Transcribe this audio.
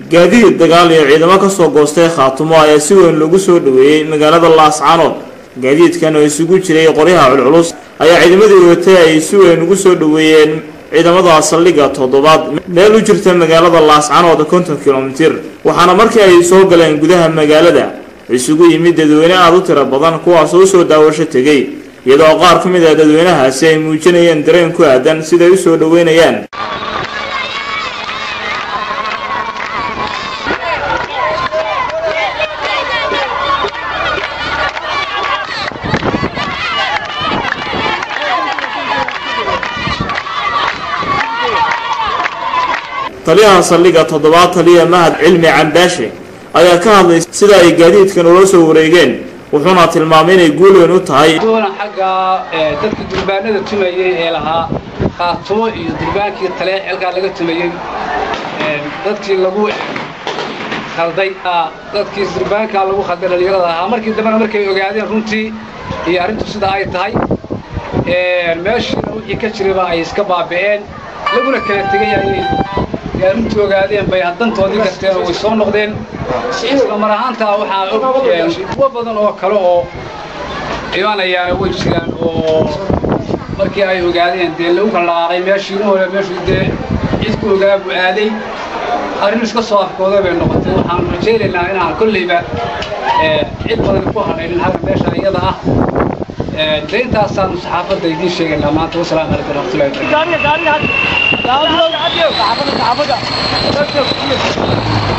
gaadiid dagaal iyo ciidamo ka soo goostay Khaatumo ayaa si weyn lagu soo dhaweeyay magaalada Laascaanood. gaadiidkan oo isugu jiray qoryaha culculus ayaa ciidamadii watay ay si weyn ugu soo dhaweeyeen ciidamada saldhigga 7 meel u jirta magaalada Laascaanood 50 kilomitir. waxaana markii ay soo galeen gudaha magaalada isugu yimid dadweyne aad u tiro badan kuwaas oo soo daawasho tagay iyadoo qaar ka mid ah dadweynahaasi ay muujinayeen dareen ku aadan sida ay u soo dhaweynayaan. taliyaha saldhigga 7 taliya Mahad Cilmi Cambaashe ayaa ka hadlay sida ay gaadiidkan ula soo wareegeen wuxuuna tilmaamay inay guul weyn u tahay xagga dadka durbaanada tumayay ee lahaa Khaatumo iyo durbaankii taliya xilka laga tumayay dadkii lagu khalday dadkii durbaanka lagu khalday dhalinyarada markii dambana markay ogaadeen runtii iyo arintu sida ay tahay meeshii wixii ka jiray ay iska baabeen laguna kala tagayay intuu ogaadeen bay hadantoodii kasteen oo soo noqdeen isla mar ahaanta waxa kuwa badan oo kale oo iyaanayaan way jiraan oo markii ay ogaadeen dee lagu qalaaray meeshii cidku ogaabu aaday arrin iska soo afkooda bay noqotay waxaan rajaynaynaa inaan kulliba cid badan ku hadhayn halka meesha iyada ah deyntaasaan saxaafadda idin sheegaynaa maanta wassalaamu calaykum warahmatullaahi wabarakaatuh